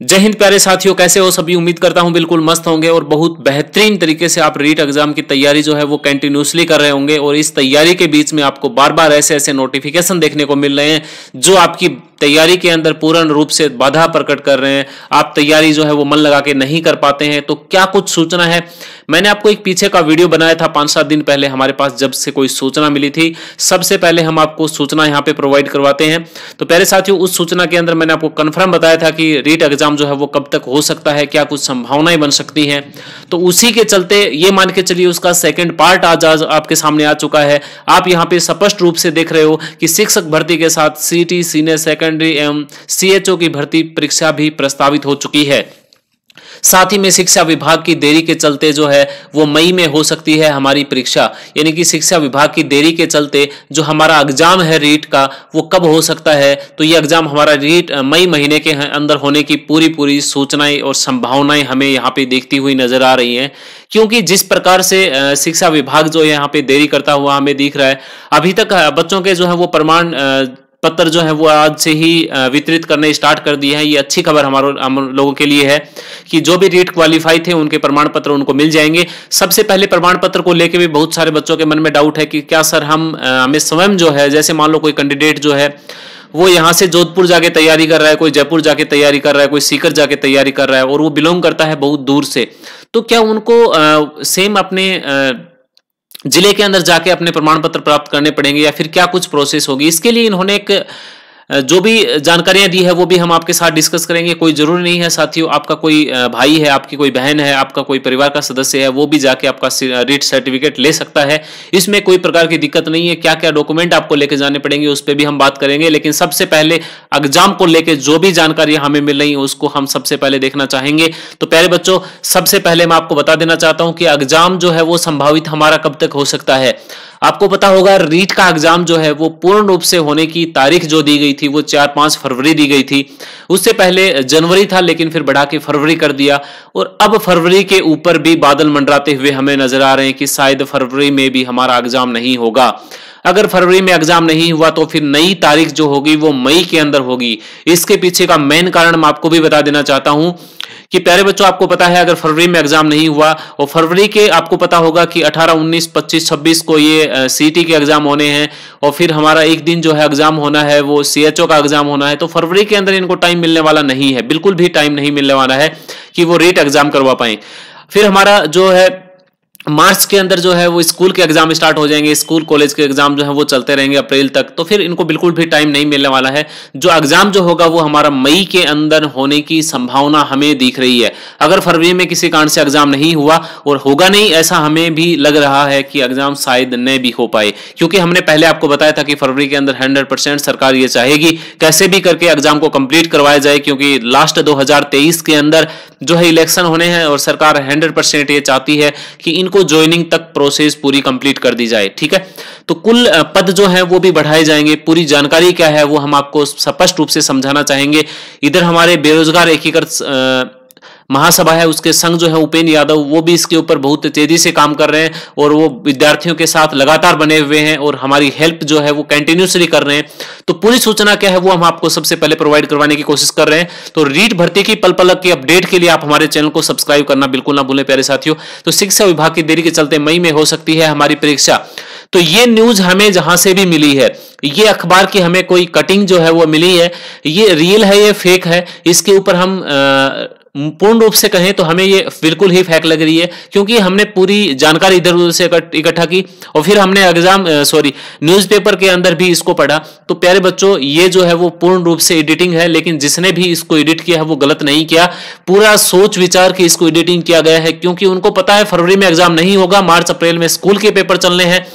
जय हिंद प्यारे साथियों, कैसे हो सभी। उम्मीद करता हूं बिल्कुल मस्त होंगे और बहुत बेहतरीन तरीके से आप रीट एग्जाम की तैयारी जो है वो कंटिन्यूसली कर रहे होंगे। और इस तैयारी के बीच में आपको बार बार ऐसे ऐसे नोटिफिकेशन देखने को मिल रहे हैं जो आपकी तैयारी के अंदर पूर्ण रूप से बाधा प्रकट कर रहे हैं। आप तैयारी जो है वो मन लगा के नहीं कर पाते हैं। तो क्या कुछ सूचना है, मैंने आपको एक पीछे का वीडियो बनाया था 5-7 दिन पहले। हमारे पास जब से कोई सूचना मिली थी, सबसे पहले हम आपको सूचना यहाँ पे प्रोवाइड करवाते हैं। तो प्यारे साथियों, उस सूचना के अंदर मैंने आपको कंफर्म बताया था कि रीट एग्जाम जो है वो कब तक हो सकता है, क्या कुछ संभावनाएं बन सकती हैं। तो उसी के चलते ये मान के चलिए उसका सेकंड पार्ट आज आपके सामने आ चुका है। आप यहाँ पे स्पष्ट रूप से देख रहे हो कि शिक्षक भर्ती के साथ सीटी, सीनियर सेकेंडरी एवं सीएचओ की भर्ती परीक्षा भी प्रस्तावित हो चुकी है। साथ ही में शिक्षा विभाग की देरी के चलते जो है वो मई में हो सकती है हमारी परीक्षा। यानी कि शिक्षा विभाग की देरी के चलते जो हमारा एग्जाम है रीट का, वो कब हो सकता है। तो ये एग्जाम हमारा रीट मई महीने के अंदर होने की पूरी सूचनाएं और संभावनाएं हमें यहाँ पे देखती हुई नजर आ रही हैं। क्योंकि जिस प्रकार से शिक्षा विभाग जो यहाँ पे देरी करता हुआ हमें दिख रहा है, अभी तक बच्चों के जो है वो प्रमाण पत्र जो है वो आज से ही वितरित करने स्टार्ट कर दिए हैं। ये अच्छी खबर हम लोगों के लिए है कि जो भी रीट क्वालिफाई थे उनके प्रमाण पत्र उनको मिल जाएंगे। सबसे पहले प्रमाण पत्र को लेके भी बहुत सारे बच्चों के मन में डाउट है कि क्या सर हमें स्वयं जो है, जैसे मान लो कोई कैंडिडेट जो है वो यहाँ से जोधपुर जाके तैयारी कर रहा है, कोई जयपुर जाके तैयारी कर रहा है, कोई सीकर जाके तैयारी कर रहा है और वो बिलोंग करता है बहुत दूर से, तो क्या उनको सेम अपने जिले के अंदर जाके अपने प्रमाण पत्र प्राप्त करने पड़ेंगे या फिर क्या कुछ प्रोसेस होगी। इसके लिए इन्होंने एक जो भी जानकारियां दी है वो भी हम आपके साथ डिस्कस करेंगे। कोई जरूरी नहीं है साथियों, आपका कोई भाई है, आपकी कोई बहन है, आपका कोई परिवार का सदस्य है, वो भी जाके आपका रीट सर्टिफिकेट ले सकता है। इसमें कोई प्रकार की दिक्कत नहीं है। क्या क्या डॉक्यूमेंट आपको लेके जाने पड़ेंगे उस पर भी हम बात करेंगे। लेकिन सबसे पहले एग्जाम को लेकर जो भी जानकारी हमें मिल रही है उसको हम सबसे पहले देखना चाहेंगे। तो प्यारे बच्चों, सबसे पहले मैं आपको बता देना चाहता हूं कि एग्जाम जो है वो संभावित हमारा कब तक हो सकता है। आपको पता होगा रीट का एग्जाम जो है वो पूर्ण रूप से होने की तारीख जो दी गई थी वो 4-5 फरवरी दी गई थी। उससे पहले जनवरी था, लेकिन फिर बढ़ा के फरवरी कर दिया। और अब फरवरी के ऊपर भी बादल मंडराते हुए हमें नजर आ रहे हैं कि शायद फरवरी में भी हमारा एग्जाम नहीं होगा। अगर फरवरी में एग्जाम नहीं हुआ तो फिर नई तारीख जो होगी वो मई के अंदर होगी। इसके पीछे का मेन कारण मैं आपको भी बता देना चाहता हूं कि प्यारे बच्चों, आपको पता है अगर फरवरी में एग्जाम नहीं हुआ और फरवरी के आपको पता होगा कि 18, 19, 25, 26 को ये सीटी के एग्जाम होने हैं और फिर हमारा एक दिन जो है एग्जाम होना है वो सीएचओ का एग्जाम होना है। तो फरवरी के अंदर इनको टाइम मिलने वाला नहीं है, बिल्कुल भी टाइम नहीं मिलने वाला है कि वो रीट एग्जाम करवा पाए। फिर हमारा जो है मार्च के अंदर जो है वो स्कूल के एग्जाम स्टार्ट हो जाएंगे, स्कूल कॉलेज के एग्जाम जो है वो चलते रहेंगे अप्रैल तक। तो फिर इनको बिल्कुल भी टाइम नहीं मिलने वाला है। जो एग्जाम जो होगा वो हमारा मई के अंदर होने की संभावना हमें दिख रही है। अगर फरवरी में किसी कारण से एग्जाम नहीं हुआ और होगा नहीं, ऐसा हमें भी लग रहा है कि एग्जाम शायद न भी हो पाए। क्योंकि हमने पहले आपको बताया था कि फरवरी के अंदर 100% सरकार ये चाहेगी कैसे भी करके एग्जाम को कंप्लीट करवाया जाए, क्योंकि लास्ट 2023 के अंदर जो है इलेक्शन होने हैं और सरकार 100% ये चाहती है कि इनको ज्वाइनिंग तक प्रोसेस पूरी कंप्लीट कर दी जाए। ठीक है, तो कुल पद जो है वो भी बढ़ाए जाएंगे। पूरी जानकारी क्या है वो हम आपको स्पष्ट रूप से समझाना चाहेंगे। इधर हमारे बेरोजगार एकीकृत महासभा है, उसके संघ जो है उपेंद्र यादव, वो भी इसके ऊपर बहुत तेजी से काम कर रहे हैं और वो विद्यार्थियों के साथ लगातार बने हुए हैं और हमारी हेल्प जो है वो कंटिन्यूसली कर रहे हैं। तो पूरी सूचना क्या है वो हम आपको सबसे पहले प्रोवाइड करवाने की कोशिश कर रहे हैं। तो रीट भर्ती की पल पल की अपडेट के लिए आप हमारे चैनल को सब्सक्राइब करना बिल्कुल ना भूलें प्यारे साथियों। तो शिक्षा विभाग की देरी के चलते मई में हो सकती है हमारी परीक्षा। तो ये न्यूज हमें जहां से भी मिली है, ये अखबार की हमें कोई कटिंग जो है वो मिली है, ये रियल है ये फेक है, इसके ऊपर हम पूर्ण रूप से कहें तो हमें ये बिल्कुल ही फेक लग रही है। क्योंकि हमने पूरी जानकारी इधर उधर से इकट्ठा की और फिर हमने न्यूज़पेपर के अंदर भी इसको पढ़ा। तो प्यारे बच्चों, ये जो है वो पूर्ण रूप से एडिटिंग है, लेकिन जिसने भी इसको एडिट किया है वो गलत नहीं किया, पूरा सोच विचार के इसको एडिटिंग किया गया है। क्योंकि उनको पता है फरवरी में एग्जाम नहीं होगा, मार्च अप्रैल में स्कूल के पेपर चलने हैं,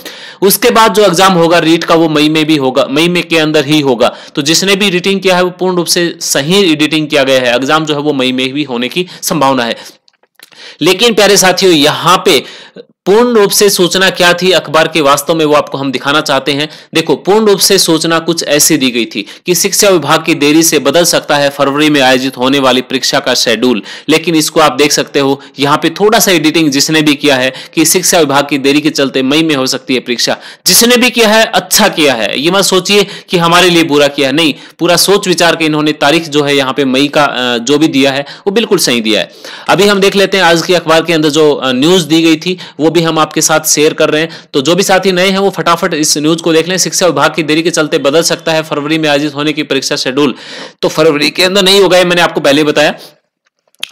उसके बाद जो एग्जाम होगा रीट का वो मई में भी होगा, मई में के अंदर ही होगा। तो जिसने भी एडिटिंग किया है वो पूर्ण रूप से सही एडिटिंग किया गया है। एग्जाम जो है वो मई में भी होने की संभावना है। लेकिन प्यारे साथियों, यहां पे पूर्ण रूप से सूचना क्या थी अखबार की वास्तव में वो आपको हम दिखाना चाहते हैं। देखो, पूर्ण रूप से सूचना कुछ ऐसी दी गई थी कि शिक्षा विभाग की देरी से बदल सकता है फरवरी में आयोजित होने वाली परीक्षा का शेड्यूल। लेकिन इसको आप देख सकते हो यहाँ पे थोड़ा सा एडिटिंग जिसने भी किया है कि शिक्षा विभाग की देरी के चलते मई में हो सकती है परीक्षा। जिसने भी किया है अच्छा किया है, ये मत सोचिए कि हमारे लिए बुरा किया है, नहीं, पूरा सोच विचार के इन्होंने तारीख जो है यहाँ पे मई का जो भी दिया है वो बिल्कुल सही दिया है। अभी हम देख लेते हैं आज की अखबार के अंदर जो न्यूज दी गई थी वो भी हम आपके साथ शेयर कर रहे हैं। तो जो भी साथी नए हैं वो फटाफट इस न्यूज को देख लें। शिक्षा विभाग की देरी के चलते बदल सकता है फरवरी में आयोजित होने की परीक्षा शेड्यूल। तो फरवरी के अंदर नहीं होगा, ये मैंने आपको पहले बताया।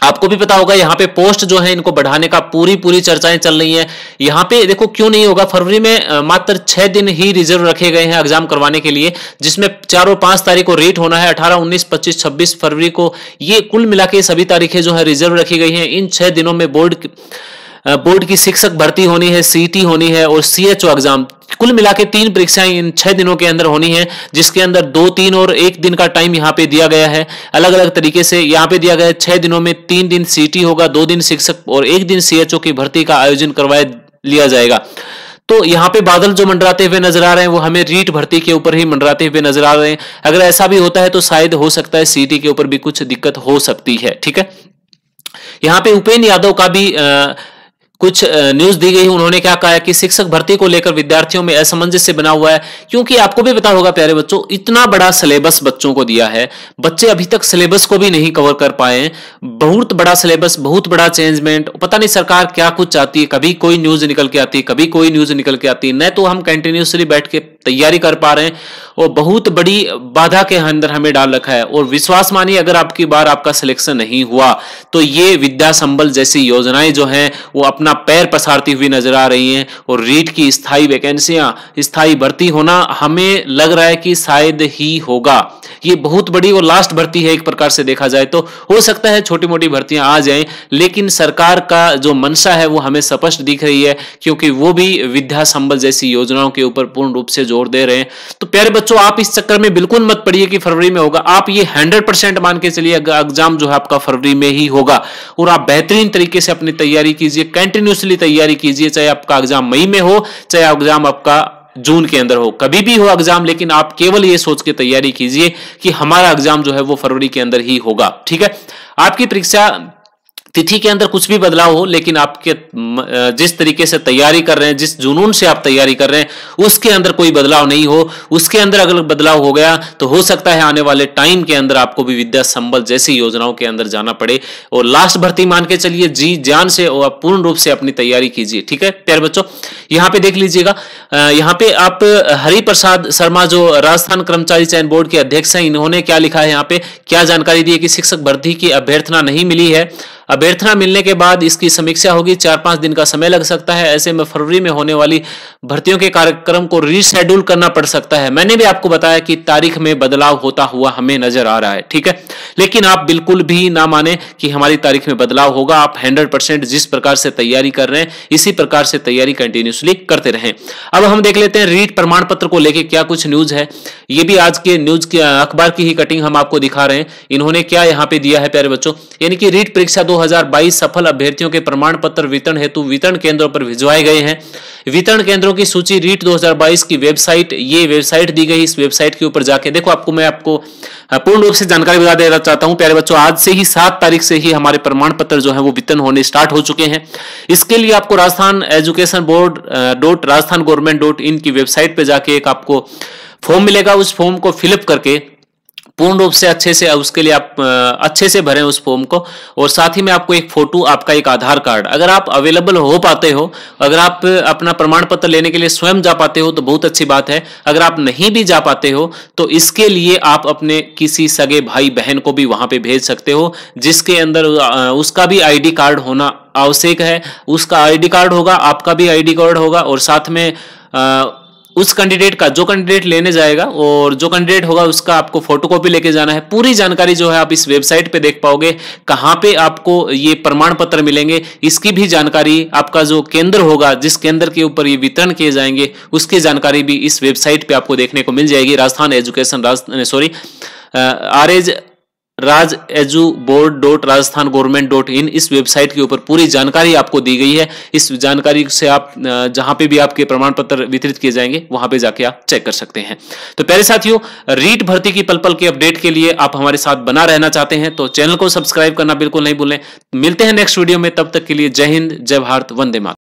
आपको भी पता होगा यहाँ पे पोस्ट जो है इनको बढ़ाने का पूरी चर्चाएं चल रही हैं। यहाँ पे देखो क्यों नहीं होगा, फरवरी में मात्र 6 दिन ही रिजर्व रखे गए हैं एग्जाम करवाने के लिए, जिसमें 4 और 5 तारीख को रीट होना है, 18, 19, 25, 26 फरवरी को, ये कुल मिला के सभी तारीखें जो है रिजर्व रखी गई हैं। इन 6 दिनों में बोर्ड की शिक्षक भर्ती होनी है, सीईटी होनी है और सीएचओ एग्जाम, कुल मिला के 3 परीक्षाएं इन 6 दिनों के अंदर होनी है, जिसके अंदर 2, 3 और 1 दिन का टाइम यहाँ पे दिया गया है। अलग अलग तरीके से यहाँ पे दिया गया है 6 दिनों में 3 दिन सीईटी होगा, 2 दिन शिक्षक और 1 दिन सीएचओ की भर्ती का आयोजन करवाया लिया जाएगा। तो यहाँ पे बादल जो मंडराते हुए नजर आ रहे हैं वो हमें रीट भर्ती के ऊपर ही मंडराते हुए नजर आ रहे हैं। अगर ऐसा भी होता है तो शायद हो सकता है सीईटी के ऊपर भी कुछ दिक्कत हो सकती है। ठीक है, यहाँ पे उपेंद्र यादव का भी कुछ न्यूज दी गई। उन्होंने क्या कहा है कि शिक्षक भर्ती को लेकर विद्यार्थियों में असमंजस्य बना हुआ है, क्योंकि आपको भी पता होगा प्यारे बच्चों, इतना बड़ा सिलेबस बच्चों को दिया है, बच्चे अभी तक सिलेबस को भी नहीं कवर कर पाए हैं। बहुत बड़ा सिलेबस, बहुत बड़ा चेंजमेंट, पता नहीं सरकार क्या कुछ चाहती है। कभी कोई न्यूज निकल के आती है, कभी कोई न्यूज निकल के आती है, न तो हम कंटिन्यूसली बैठ के तैयारी कर पा रहे हैं और बहुत बड़ी बाधा के अंदर हमें डाल रखा है। और विश्वास मानिए, अगर आपकी बार आपका सिलेक्शन नहीं हुआ तो ये विद्या संबल जैसी योजनाएं जो हैं वो अपना पैर पसारती हुई नजर आ रही हैं। और रीट की स्थायी वैकेंसियां, स्थायी भर्ती होना हमें लग रहा है कि शायद ही होगा। ये बहुत बड़ी और लास्ट भर्ती है एक प्रकार से देखा जाए तो। हो सकता है छोटी मोटी भर्तियां आ जाएं, लेकिन सरकार का जो मंशा है वो हमें स्पष्ट दिख रही है, क्योंकि वो भी विद्या संबल जैसी योजनाओं के ऊपर पूर्ण रूप से जोर दे रहे हैं। तो प्यारे बच्चों, आप इस चक्कर में बिल्कुल मत पड़िए कि फरवरी में होगा। आप ये 100% मान के चलिए एग्जाम जो है आपका फरवरी में ही होगा। और आप बेहतरीन तरीके से अपनी तैयारी कीजिए, कंटिन्यूसली तैयारी कीजिए, चाहे आपका एग्जाम मई में हो, चाहे एग्जाम आपका जून के अंदर हो, कभी भी हो एग्जाम, लेकिन आप केवल ये सोच के तैयारी कीजिए कि हमारा एग्जाम जो है वो फरवरी के अंदर ही होगा। ठीक है, आपकी परीक्षा तिथि के अंदर कुछ भी बदलाव हो, लेकिन आपके जिस तरीके से तैयारी कर रहे हैं, जिस जुनून से आप तैयारी कर रहे हैं, उसके अंदर कोई बदलाव नहीं हो। उसके अंदर अगर बदलाव हो गया तो हो सकता है आने वाले टाइम के अंदर आपको भी विद्या संबल जैसी योजनाओं के अंदर जाना पड़े। और लास्ट भर्ती मान के चलिए, जी जान से और पूर्ण रूप से अपनी तैयारी कीजिए। ठीक है प्यारे बच्चों, यहाँ पे देख लीजिएगा, यहाँ पे आप हरि प्रसाद शर्मा जो राजस्थान कर्मचारी चयन बोर्ड के अध्यक्ष हैं, इन्होंने क्या लिखा है, यहाँ पे क्या जानकारी दी है कि शिक्षक भर्ती की अभ्यर्थना नहीं मिली है। अभ्यर्थना मिलने के बाद इसकी समीक्षा होगी, 4-5 दिन का समय लग सकता है। ऐसे में फरवरी में होने वाली भर्तियों के कार्यक्रम को रीशेड्यूल करना पड़ सकता है। मैंने भी आपको बताया कि तारीख में बदलाव होता हुआ हमें नजर आ रहा है। ठीक है, लेकिन आप बिल्कुल भी ना माने कि हमारी तारीख में बदलाव होगा। आप 100% जिस प्रकार से तैयारी कर रहे हैं इसी प्रकार से तैयारी कंटिन्यूसली करते रहें। अब हम देख लेते हैं रीट प्रमाण पत्र को लेकर क्या कुछ न्यूज है। ये भी आज के न्यूज के अखबार की ही कटिंग हम आपको दिखा रहे हैं। इन्होंने क्या यहाँ पे दिया है प्यारे बच्चों, यानी कि रीट परीक्षा 2022 सफल अभ्यर्थियों के प्रमाण पत्र वितरण हेतु वितरण केंद्रों पर भिजवाए गए हैं। वितरण केंद्रों की सूची रीट 2022 की वेबसाइट, ये वेबसाइट दी गई, इस वेबसाइट के ऊपर जाके देखो। मैं आपको पूर्ण रूप से जानकारी बता देना चाहता हूं प्यारे बच्चों, आज से ही 7 तारीख से ही हमारे प्रमाण पत्र जो है वो वितरण होने स्टार्ट हो चुके हैं। इसके लिए आपको Rajasthan education board .Rajasthan government .in की वेबसाइट पे जाके एक आपको फॉर्म मिलेगा। उस फॉर्म को फिलअप करके पूर्ण रूप से अच्छे से उसके लिए आप अच्छे से भरें उस फॉर्म को। और साथ ही में आपको एक फोटो, आपका एक आधार कार्ड, अगर आप अवेलेबल हो पाते हो, अगर आप अपना प्रमाण पत्र लेने के लिए स्वयं जा पाते हो तो बहुत अच्छी बात है। अगर आप नहीं भी जा पाते हो तो इसके लिए आप अपने किसी सगे भाई बहन को भी वहां पे भेज सकते हो, जिसके अंदर उसका भी आईडी कार्ड होना आवश्यक है। उसका आईडी कार्ड होगा, आपका भी आईडी कार्ड होगा, और साथ में उस कैंडिडेट का, जो कैंडिडेट लेने जाएगा और जो कैंडिडेट होगा उसका आपको फोटोकॉपी लेके जाना है। पूरी जानकारी जो है आप इस वेबसाइट पे देख पाओगे। कहां पे आपको ये प्रमाण पत्र मिलेंगे इसकी भी जानकारी, आपका जो केंद्र होगा, जिस केंद्र के ऊपर ये वितरण किए जाएंगे, उसकी जानकारी भी इस वेबसाइट पे आपको देखने को मिल जाएगी। राजस्थान एजुकेशन rajejuboard.rajasthan.government.in इस वेबसाइट के ऊपर पूरी जानकारी आपको दी गई है। इस जानकारी से आप जहां पे भी आपके प्रमाण पत्र वितरित किए जाएंगे वहां पे जाके आप चेक कर सकते हैं। तो प्यारे साथियों, रीट भर्ती की पल पल की अपडेट के लिए आप हमारे साथ बना रहना चाहते हैं तो चैनल को सब्सक्राइब करना बिल्कुल नहीं भूलें। मिलते हैं नेक्स्ट वीडियो में, तब तक के लिए जय हिंद, जय भारत, वंदे मातरम।